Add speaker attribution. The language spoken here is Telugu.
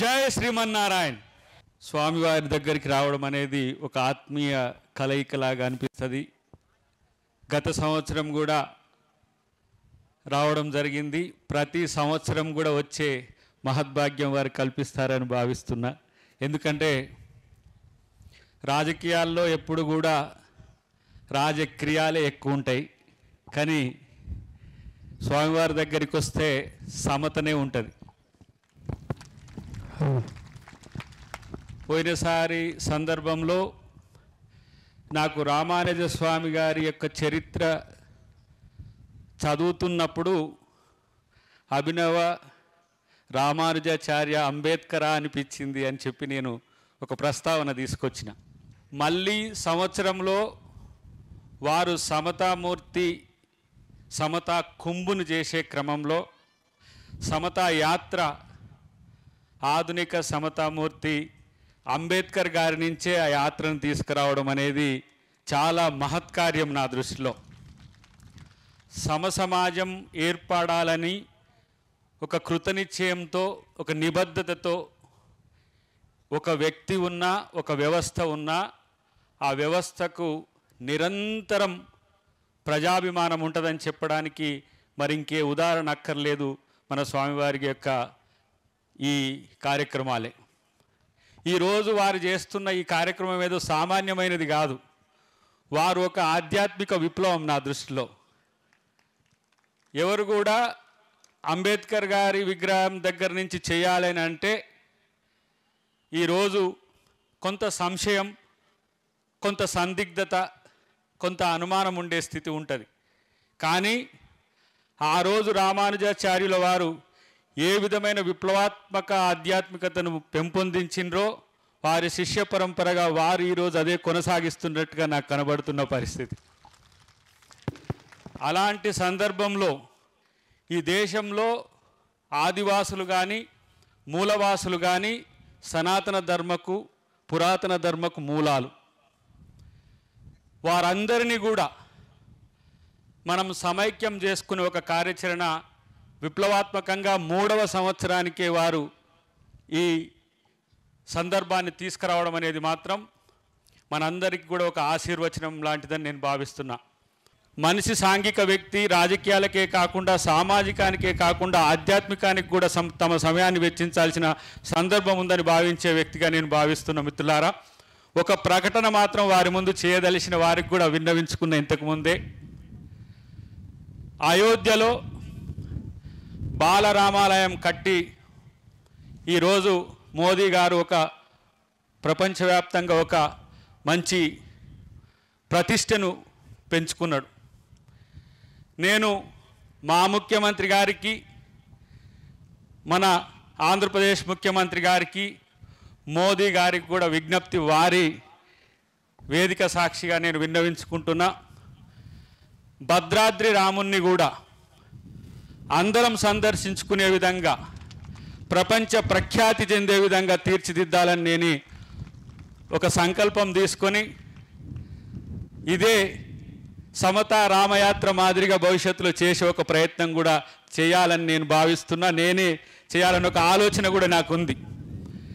Speaker 1: జై శ్రీమన్నారాయణ. స్వామివారి దగ్గరికి రావడం అనేది ఒక ఆత్మీయ కలయికలాగా అనిపిస్తుంది. గత సంవత్సరం కూడా రావడం జరిగింది. ప్రతి సంవత్సరం కూడా వచ్చే మహద్భాగ్యం వారు కల్పిస్తారని భావిస్తున్నా. ఎందుకంటే రాజకీయాల్లో ఎప్పుడు కూడా రాజక్రియాలే ఎక్కువ ఉంటాయి, కానీ స్వామివారి దగ్గరికి వస్తే సమతనే ఉంటుంది. పోయినసారి సందర్భంలో నాకు రామానుజ స్వామి గారి యొక్క చరిత్ర చదువుతున్నప్పుడు అభినవ రామానుజాచార్య అంబేద్కరా అనిపించింది అని చెప్పి నేను ఒక ప్రస్తావన తీసుకొచ్చిన. మళ్ళీ సంవత్సరంలో వారు సమతామూర్తి సమతా కుంభును చేసే క్రమంలో సమతా యాత్ర ఆధునిక సమతామూర్తి అంబేద్కర్ గారి నుంచే ఆ యాత్రను తీసుకురావడం అనేది చాలా మహత్కార్యం నా దృష్టిలో. సమసమాజం ఏర్పడాలని ఒక కృతనిశ్చయంతో, ఒక నిబద్ధతతో ఒక వ్యక్తి ఉన్నా, ఒక వ్యవస్థ ఉన్నా, ఆ వ్యవస్థకు నిరంతరం ప్రజాభిమానం ఉంటుందని చెప్పడానికి మరి ఇంకే ఉదాహరణ అక్కర్లేదు మన స్వామివారి యొక్క ఈ కార్యక్రమాలే. ఈరోజు వారు చేస్తున్న ఈ కార్యక్రమం ఏదో సామాన్యమైనది కాదు. వారు ఒక ఆధ్యాత్మిక విప్లవం నా దృష్టిలో. ఎవరు కూడా అంబేద్కర్ గారి విగ్రహం దగ్గర నుంచి చేయాలని అంటే ఈరోజు కొంత సంశయం, కొంత సందిగ్ధత, కొంత అనుమానం ఉండే స్థితి ఉంటుంది. కానీ ఆ రోజు రామానుజాచార్యుల వారు ఏ విధమైన విప్లవాత్మక ఆధ్యాత్మికతను పెంపొందించిండ్రో వారి శిష్య పరంపరగా వారు ఈరోజు అదే కొనసాగిస్తున్నట్టుగా నాకు కనబడుతున్న పరిస్థితి. అలాంటి సందర్భంలో ఈ దేశంలో ఆదివాసులు కానీ మూలవాసులు కానీ సనాతన ధర్మకు, పురాతన ధర్మకు మూలాలు. వారందరినీ కూడా మనం సమైక్యం చేసుకునే ఒక కార్యాచరణ విప్లవాత్మకంగా 3వ సంవత్సరానికే వారు ఈ సందర్భాన్ని తీసుకురావడం అనేది మాత్రం మనందరికీ కూడా ఒక ఆశీర్వచనం లాంటిదని నేను భావిస్తున్నా. మనిషి సాంఘిక వ్యక్తి రాజకీయాలకే కాకుండా, సామాజికానికే కాకుండా ఆధ్యాత్మికానికి కూడా తమ సమయాన్ని వెచ్చించాల్సిన సందర్భం ఉందని భావించే వ్యక్తిగా నేను భావిస్తున్న మిత్రులారా, ఒక ప్రకటన మాత్రం వారి ముందు చేయదలిసిన వారికి కూడా విన్నవించుకున్న ఇంతకుముందే. అయోధ్యలో బాలరామాలయం కట్టి ఈరోజు మోదీ గారు ఒక ప్రపంచవ్యాప్తంగా ఒక మంచి ప్రతిష్టను పెంచుకున్నాడు. నేను మా ముఖ్యమంత్రి గారికి, మన ఆంధ్రప్రదేశ్ ముఖ్యమంత్రి గారికి, మోదీ గారికి కూడా విజ్ఞప్తి, వారి వేదిక సాక్షిగా నేను విన్నవించుకుంటున్నా. భద్రాద్రి రాముణ్ణి కూడా అందరం సందర్శించుకునే విధంగా, ప్రపంచ ప్రఖ్యాతి చెందే విధంగా తీర్చిదిద్దాలని నేను ఒక సంకల్పం తీసుకొని ఇదే సమతా రామయాత్ర మాదిరిగా భవిష్యత్తులో చేసే ఒక ప్రయత్నం కూడా చేయాలని నేను భావిస్తున్నా. నేనే చేయాలని ఒక ఆలోచన కూడా నాకు ఉంది.